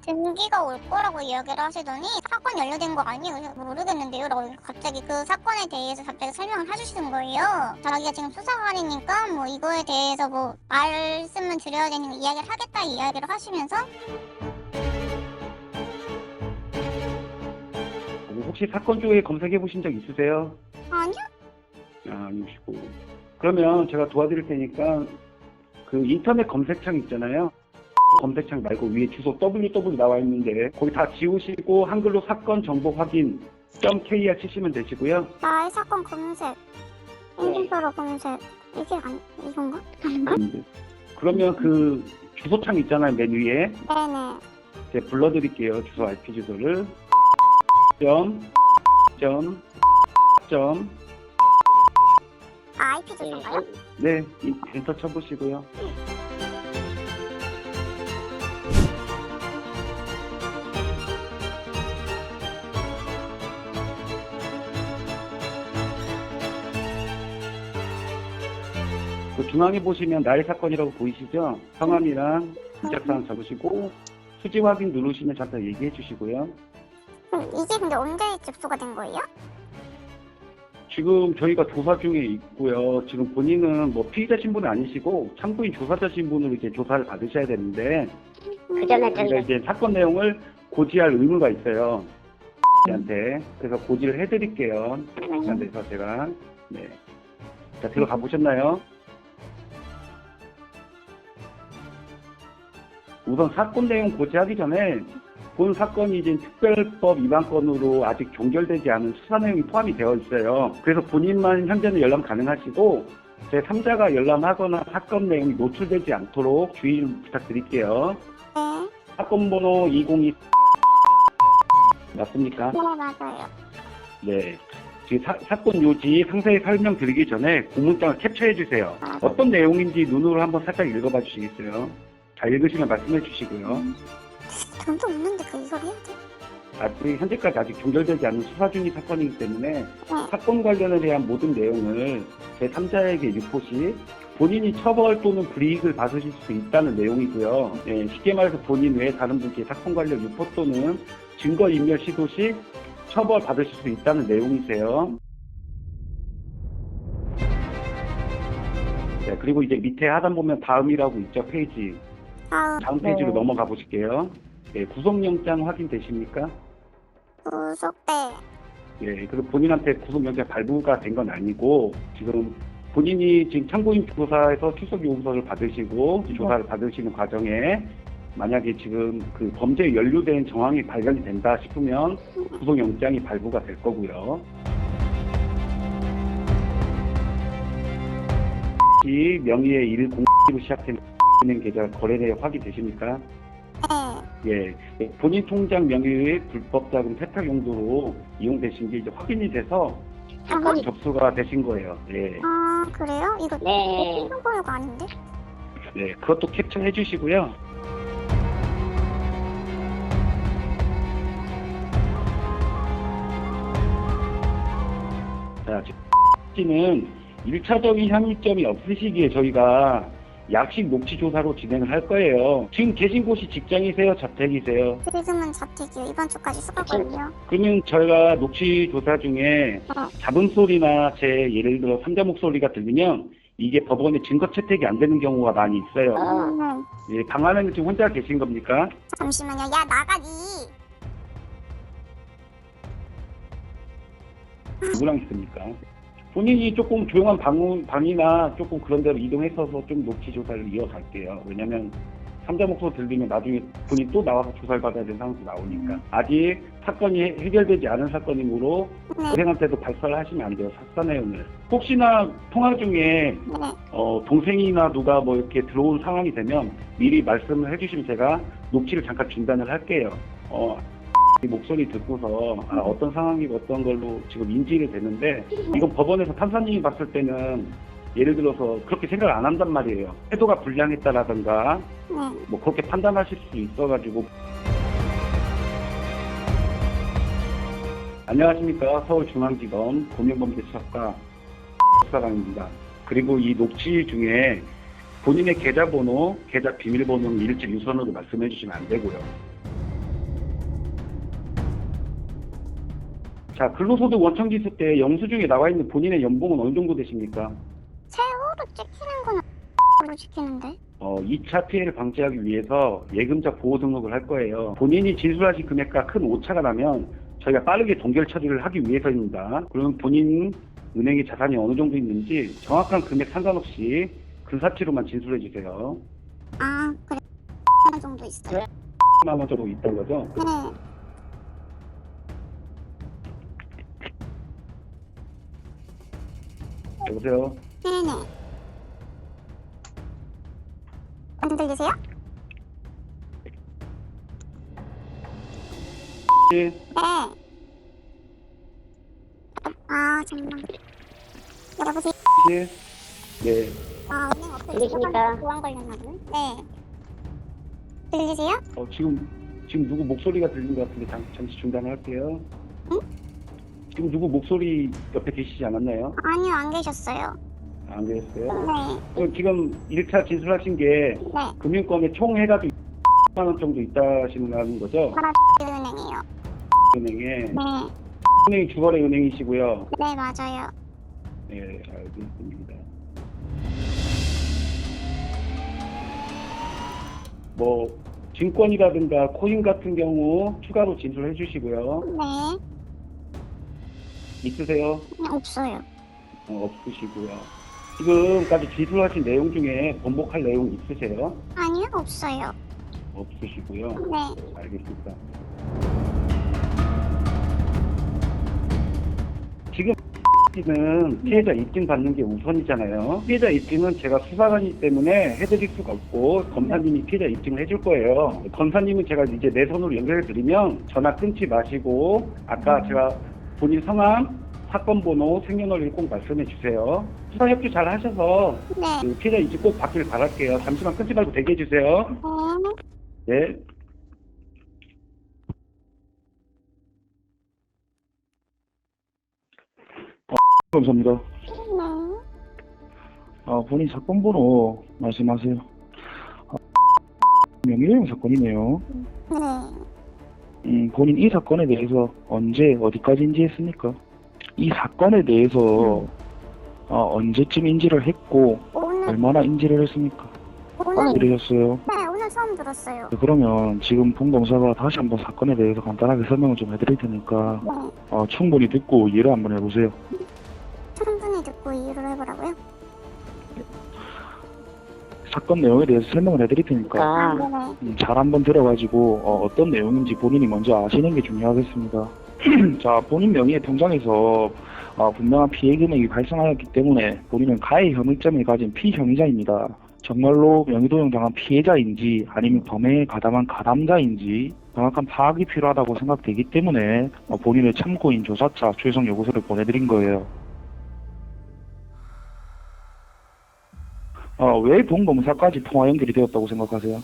등기가 올 거라고 이야기를 하시더니 사건 연루된 거 아니에요? 그래서 모르겠는데요? 라고 갑자기 그 사건에 대해서 갑자기 설명을 해주시는 거예요. 자기가 지금 수사관이니까 뭐 이거에 대해서 뭐 말씀을 드려야 되는 이야기를 하겠다 이야기를 하시면서 혹시 사건 쪽에 검색해 보신 적 있으세요? 아니요? 아니시고. 그러면 제가 도와드릴 테니까 그 인터넷 검색창 있잖아요. 검색창 말고 위에 주소 www 나와 있는데 거기 다 지우시고 한글로 사건 정보 확인 .kr 치시면 되시고요. 나의 사건 검색 인증서로 검색 이게 이건가? 아닌가? 그러면 그 주소창 있잖아요. 맨 위에 네네. 제가 불러드릴게요. 주소 IP 주소를 IP 주소인가요? 네, 엔터 쳐보시고요. 그 중앙에 보시면 나의 사건이라고 보이시죠? 성함이랑 인적사항 적으시고 수지 확인 누르시면 잠깐 얘기해 주시고요. 이게 근데 언제 접수가 된 거예요? 지금 저희가 조사 중에 있고요. 지금 본인은 뭐 피의자 신분은 아니시고 참고인 조사자 신분으로 이렇게 조사를 받으셔야 되는데 그 전에 저희가 이제 사건 내용을 고지할 의무가 있어요. 한테 그래서 고지를 해드릴게요. 그래서 제가 네. 자 들어가 보셨나요? 우선 사건 내용 고지하기 전에 본 사건이 이제 특별법 위반 건으로 아직 종결되지 않은 수사 내용이 포함이 되어 있어요. 그래서 본인만 현재는 열람 가능하시고 제3자가 열람하거나 사건 내용이 노출되지 않도록 주의 좀 부탁드릴게요. 네. 사건 번호 202 맞습니까? 네 맞아요. 네. 지금 사건 요지 상세히 설명드리기 전에 공문장을 캡처해 주세요. 어떤 내용인지 눈으로 한번 살짝 읽어봐 주시겠어요? 잘 읽으시면 말씀해 주시고요. 돈도 없는데 그 이걸 해야 돼? 아직 현재까지 아직 종결되지 않은 수사 중인 사건이기 때문에 사건 관련에 대한 모든 내용을 제3자에게 유포 시 본인이 처벌 또는 불이익을 받으실 수 있다는 내용이고요. 네, 쉽게 말해서 본인 외에 다른 분께 사건 관련 유포 또는 증거인멸 시도 시 처벌 받으실 수 있다는 내용이세요. 네, 그리고 이제 밑에 하단 보면 다음이라고 있죠, 페이지. 다음 페이지로 넘어가 보실게요. 네, 구속영장 확인되십니까? 구속대. 예, 그리고 본인한테 구속영장 발부가 된 건 아니고 지금 본인이 지금 참고인 조사에서 출석 요구서를 받으시고 조사를 받으시는 과정에 만약에 지금 그 범죄에 연루된 정황이 발견이 된다 싶으면 구속영장이 발부가 될 거고요. 이 명의의 일 공시로 시작된 은행 계좌 거래 내역 확인되십니까? 네. 예, 본인 통장 명의의 불법 자금 세탁 용도로 이용되신 게 이제 확인이 돼서 사건 접수가 되신 거예요. 예. 아 그래요? 이거 네. 신고가 아닌데? 네, 그것도 캡처해 주시고요. 자, 지금 1차적인 향유점이 없으시기에 저희가 약식 녹취 조사로 진행을 할 거예요. 지금 계신 곳이 직장이세요? 자택이세요? 지금은 자택이요. 이번 주까지 수가거든요. 그러면 저희가 녹취 조사 중에 잡음 소리나 제 예를 들어 삼자 목소리가 들리면 이게 법원에 증거 채택이 안 되는 경우가 많이 있어요. 예, 방 안에는 지금 혼자 계신 겁니까? 잠시만요. 야 나가니. 누구랑 있습니까? 본인이 조금 조용한 방이나 조금 그런 데로 이동해서 좀 녹취 조사를 이어갈게요. 왜냐면 삼자 목소리 들리면 나중에 본인 또 나와서 조사를 받아야 되는 상황도 나오니까. 아직 사건이 해결되지 않은 사건이므로 고생한테도 발설을 하시면 안 돼요. 사건 내용을. 혹시나 통화 중에 동생이나 누가 뭐 이렇게 들어온 상황이 되면 미리 말씀을 해주시면 제가 녹취를 잠깐 중단을 할게요. 이 목소리 듣고서 어떤 상황이고 어떤 걸로 지금 인지를 되는데 이건 법원에서 판사님이 봤을 때는 예를 들어서 그렇게 생각을 안 한단 말이에요. 태도가 불량했다라든가 뭐 그렇게 판단하실 수 있어가지고. 안녕하십니까, 서울중앙지검 고명범죄수사과 수사관입니다. 그리고 이 녹취 중에 본인의 계좌번호, 계좌 비밀번호는 일체 유선으로 말씀해 주시면 안 되고요. 자, 근로소득 원청지수 때 영수증에 나와 있는 본인의 연봉은 어느 정도 되십니까? 세후로 찍히는 건 으로 찍히는데. 2차 피해를 방지하기 위해서 예금자 보호 등록을 할 거예요. 본인이 진술하신 금액과 큰 오차가 나면 저희가 빠르게 동결 처리를 하기 위해서입니다. 그러면 본인 은행에 자산이 어느 정도 있는지 정확한 금액 상관없이 근사치로만 진술해 주세요. 아, 그래. 한 정도 있어요. 10만 원 정도 있다는 거죠? 네. 여보세요? 네네. 안 들리세요? 예. 네. 아, 잠깐만. 여보세요? 예. 네. 아, 은행 어플 들리십니까? 보안 걸렸나 보네. 네. 들리세요? 지금 누구 목소리가 들리는 것 같은데 잠시 중단할게요. 응? 지금 누구 목소리 옆에 계시지 않았나요? 아니요, 안 계셨어요. 안 계셨어요? 네. 그럼 지금 1차 진술하신 게 네. 금융권에 총 해가지고 10만 원 정도 있다시는 거죠? 은행이에요. 은행에. 네. 은행이 주거래 은행이시고요. 네, 맞아요. 네, 알겠습니다. 뭐 증권이라든가 코인 같은 경우 추가로 진술해 주시고요. 네. 있으세요? 없어요. 없으시고요. 지금까지 진술하신 내용 중에 번복할 내용 있으세요? 아니요, 없어요. 없으시고요. 네. 알겠습니다. 지금 는 피해자 입증 받는 게 우선이잖아요. 피해자 입증은 제가 수사관이기 때문에 해드릴 수가 없고 검사님이 피해자 입증을 해줄 거예요. 검사님은 제가 이제 내 손으로 연결해 드리면 전화 끊지 마시고 아까 제가 본인 성함, 사건 번호, 생년월일 꼭 말씀해 주세요. 수사 협조 잘 하셔서 네. 그 피해자 입증 꼭 받기를 바랄게요. 잠시만 끊지 말고 대기해 주세요. 네. 감사합니다. 네. 본인 사건 번호 말씀하세요. 명예훼손 사건이네요. 네. 본인 이 사건에 대해서 언제 어디까지 인지했습니까? 이 사건에 대해서 언제쯤 인지를 했고 오늘, 얼마나 인지를 했습니까? 오늘, 그러셨어요. 네, 오늘 처음 들었어요. 그러면 지금 본 검사가 다시 한번 사건에 대해서 간단하게 설명을 좀 해드릴 테니까 네. 충분히 듣고 이해를 한번 해보세요. 충분히 듣고 이해를 해보라고요? 사건 내용에 대해서 설명을 해드릴 테니까 아, 아, 네네. 잘 한번 들어가지고 어떤 내용인지 본인이 먼저 아시는 게 중요하겠습니다. 자, 본인 명의의 통장에서 분명한 피해 금액이 발생하였기 때문에 본인은 가해 혐의점을 가진 피혐의자입니다. 정말로 명의도용 당한 피해자인지 아니면 범행에 가담한 가담자인지 정확한 파악이 필요하다고 생각되기 때문에 본인의 참고인 조사차 출석 요구서를 보내드린 거예요. 왜 본검사까지 통화 연결이 되었다고 생각하세요?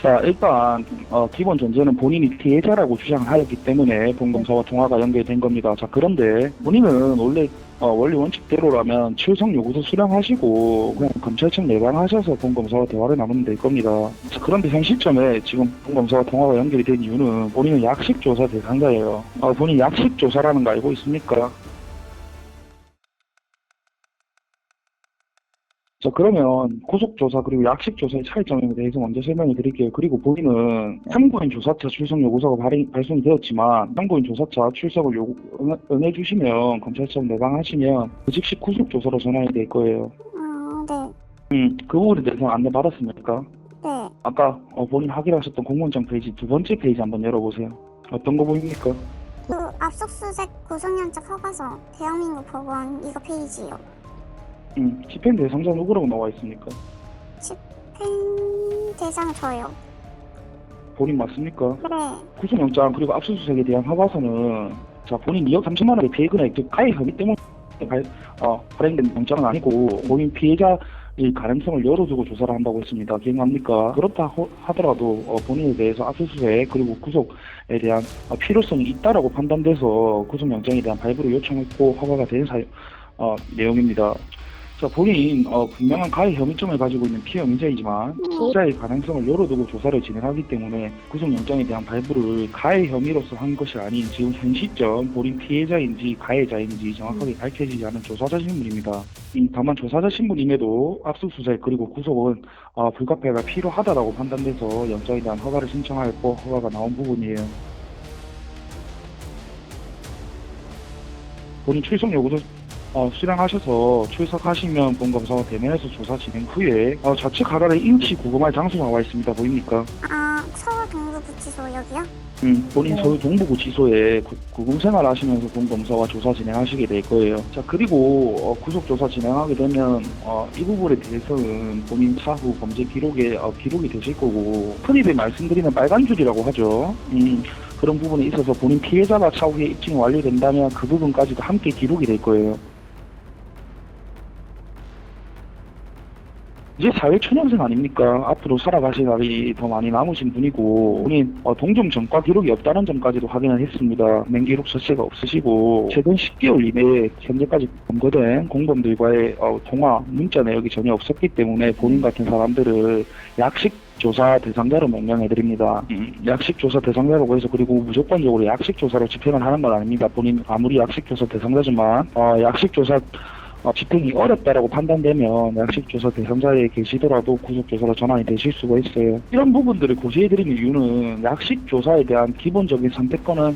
자, 일단 기본 전제는 본인이 피해자라고 주장을 하였기 때문에 본검사와 통화가 연결된 겁니다. 자, 그런데 본인은 원래 원리 원칙대로라면 출석 요구서 수령하시고 그냥 검찰청 내방하셔서 본검사와 대화를 나누면 될 겁니다. 자, 그런데 현 시점에 지금 본검사와 통화가 연결이 된 이유는 본인은 약식조사 대상자예요. 본인 약식조사라는 거 알고 있습니까? 자, 그러면 고속조사 그리고 약식조사의 차이점에 대해서 먼저 설명을 드릴게요. 그리고 본인은 참고인 조사차 출석 요구서가 발송이 되었지만 참고인 조사차 출석을 응해주시면 검찰청 내방하시면 그 즉시 구속조사로 전환이 될 거예요. 네. 그 부분에 대해서 안내 받았습니까? 네. 아까 본인 확인하셨던 공문장 페이지 두 번째 페이지 한번 열어보세요. 어떤 거 보입니까? 그 압수수색 구속영장 허가서 대한민국 법원 이거 페이지요. 집행 대상자 누구라고 나와 있습니까? 집행 대상 저요. 본인 맞습니까? 네. 구속영장 그리고 압수수색에 대한 허가서는 자, 본인 2억 3천만 원의 피해 금액 즉 가해 혐의 때문에 발행된 영장은 아니고 본인 피해자의 가능성을 열어두고 조사를 한다고 했습니다. 기억납니까? 그렇다 하더라도 본인에 대해서 압수수색 그리고 구속에 대한 필요성이 있다라고 판단돼서 구속영장에 대한 발부를 요청했고 허가가 된 내용입니다. 자, 본인 분명한 가해 혐의점을 가지고 있는 피해자이지만 피해자의 가능성을 열어두고 조사를 진행하기 때문에 구속영장에 대한 발부를 가해 혐의로서 한 것이 아닌 지금 현 시점 본인 피해자인지 가해자인지 정확하게 밝혀지지 않은 조사자 신분입니다. 다만 조사자 신분임에도 압수수색 그리고 구속은 불가피하가 필요하다라고 판단돼서 영장에 대한 허가를 신청하였고 허가가 나온 부분이에요. 본인 출석 요구서 수령하셔서 출석하시면 본검사와 대면해서 조사 진행 후에 좌측 하단에 인치 구금할 장소가 나와 있습니다. 보입니까? 서울 동부구치소 여기요? 본인 서울 동부구치소에 구금 생활 하시면서 본검사와 조사 진행하시게 될 거예요. 자, 그리고 구속조사 진행하게 되면 이 부분에 대해서는 본인 차후 범죄 기록에 기록이 되실 거고 흔히들 말씀드리는 빨간 줄이라고 하죠. 그런 부분에 있어서 본인 피해자가 차후에 입증이 완료된다면 그 부분까지도 함께 기록이 될 거예요. 이제 사회초년생 아닙니까? 앞으로 살아가실 날이 더 많이 남으신 분이고 본인 동종 전과 기록이 없다는 점까지도 확인을 했습니다. 맹기록 자체가 없으시고 최근 10개월 이내에 현재까지 검거된 공범들과의 통화, 문자 내역이 전혀 없었기 때문에 본인 같은 사람들을 약식 조사 대상자로 명명해드립니다. 약식 조사 대상자라고 해서 그리고 무조건적으로 약식 조사로 집행을 하는 건 아닙니다. 본인 아무리 약식 조사 대상자지만 약식 조사 집행이 어렵다라고 판단되면 약식조사 대상자에 계시더라도 구속조사로 전환이 되실 수가 있어요. 이런 부분들을 고지해드리는 이유는 약식조사에 대한 기본적인 선택권은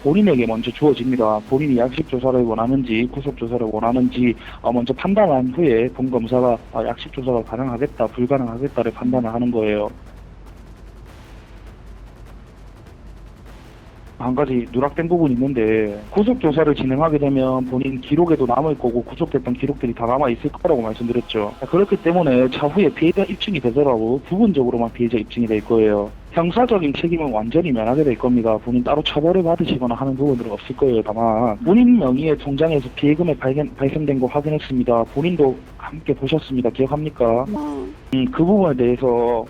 본인에게 먼저 주어집니다. 본인이 약식조사를 원하는지 구속조사를 원하는지 먼저 판단한 후에 본검사가 약식조사가 가능하겠다 불가능하겠다를 판단을 하는 거예요. 한 가지 누락된 부분이 있는데 구속조사를 진행하게 되면 본인 기록에도 남을 거고 구속됐던 기록들이 다 남아있을 거라고 말씀드렸죠. 그렇기 때문에 차후에 피해자 입증이 되더라도 부분적으로만 피해자 입증이 될 거예요. 형사적인 책임은 완전히 면하게 될 겁니다. 본인 따로 처벌을 받으시거나 하는 부분들은 없을 거예요. 다만 본인 명의의 통장에서 피해금이 발생된 거 확인했습니다. 본인도 함께 보셨습니다. 기억합니까? 그 부분에 대해서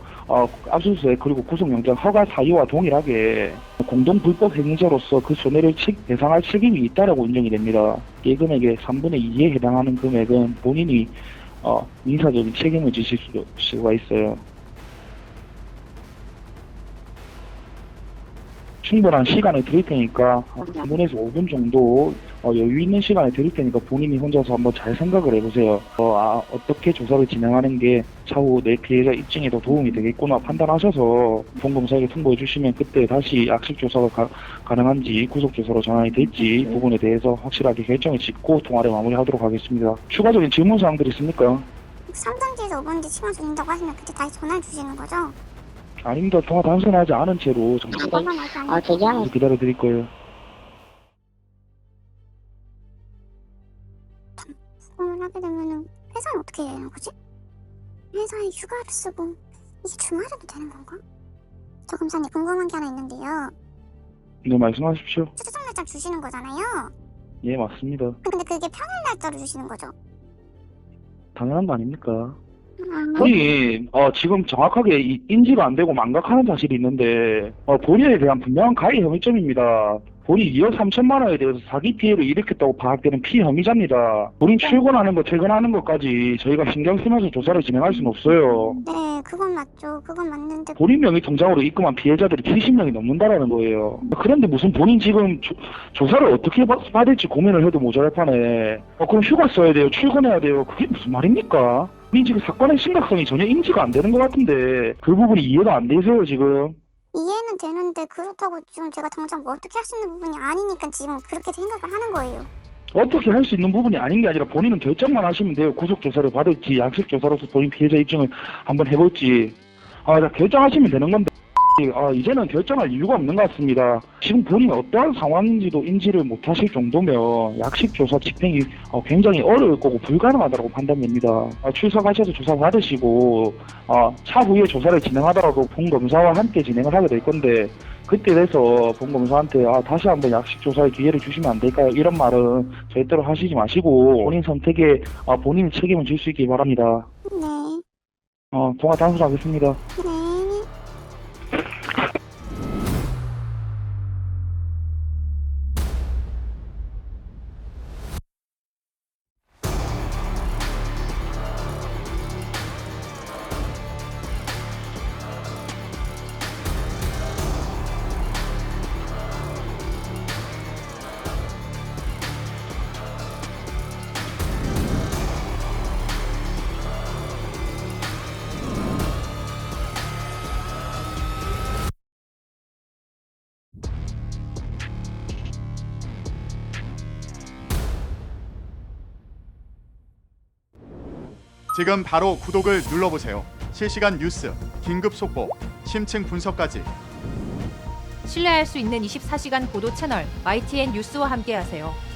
압수수색 그리고 구속영장 허가 사유와 동일하게 공동 불법 행위자로서 그 손해를 배상할 책임이 있다라고 인정이 됩니다. 예금액의 3분의 2에 해당하는 금액은 본인이 민사적인 책임을 지실 수가 있어요. 충분한 시간을 드릴 테니까 3분에서 5분 정도 여유 있는 시간을 드릴 테니까 본인이 혼자서 한번 잘 생각을 해보세요. 어떻게 조사를 진행하는 게 차후 내 피해자 입증에 더 도움이 되겠구나 판단하셔서 본검사에게 통보해 주시면 그때 다시 약식 조사가 가능한지 구속 조사로 전환이 될지 부분에 대해서 확실하게 결정을 짓고 통화를 마무리하도록 하겠습니다. 추가적인 질문 사항들이 있습니까? 3단지에서 5번지 시간 주신다고 하시면 그때 다시 전화를 주시는 거죠? 아닙니다. 통화 단순하지 않은 채로 잠깐 대기하면 기다려 드릴 거예요. 수고를 하게 되면은 회사는 어떻게 되는 거지? 회사에 휴가를 쓰고 이게 주말에도 되는 건가? 저 검사님 궁금한 게 하나 있는데요. 네, 말씀하십시오. 추석 날짜 주시는 거잖아요. 예, 맞습니다. 근데 그게 평일 날짜로 주시는 거죠? 당연한 거 아닙니까? 본인 지금 정확하게 인지가 안 되고 망각하는 사실이 있는데 본인에 대한 분명한 가해 혐의점입니다. 본인 2억 3천만 원에 대해서 사기 피해를 일으켰다고 파악되는 피해 혐의자입니다. 본인 출근하는 거 퇴근하는 것까지 저희가 신경 쓰면서 조사를 진행할 수는 없어요. 네, 그건 맞죠. 그건 맞는데 본인 명의 통장으로 입금한 피해자들이 70명이 넘는다라는 거예요. 그런데 무슨 본인 지금 조사를 어떻게 받을지 고민을 해도 모자랄 판에 그럼 휴가 써야 돼요. 출근해야 돼요. 그게 무슨 말입니까? 본인 지금 사건의 심각성이 전혀 인지가 안 되는 것 같은데 그 부분이 이해가 안 되세요 지금? 이해는 되는데 그렇다고 지금 제가 당장 뭐 어떻게 할 수 있는 부분이 아니니까 지금 그렇게 생각을 하는 거예요. 어떻게 할 수 있는 부분이 아닌 게 아니라 본인은 결정만 하시면 돼요. 구속조사를 받을지 약식조사로서 본인 피해자 입증을 한번 해볼지 결정하시면 되는 건데 이제는 결정할 이유가 없는 것 같습니다. 지금 본인이 어떠한 상황인지도 인지를 못하실 정도면 약식조사 집행이 굉장히 어려울 거고 불가능하다고 판단됩니다. 출석하셔서 조사 받으시고 차후에 조사를 진행하더라도 본검사와 함께 진행을 하게 될 건데 그때 돼서 본검사한테 다시 한번 약식조사의 기회를 주시면 안 될까요? 이런 말은 절대로 하시지 마시고 본인 선택에 본인이 책임을 질 수 있길 바랍니다. 네. 통화 단순하겠습니다. 네. 지금 바로 구독을 눌러보세요. 실시간 뉴스, 긴급 속보, 심층 분석까지. 신뢰할 수 있는 24시간 보도 채널 YTN 뉴스와 함께하세요.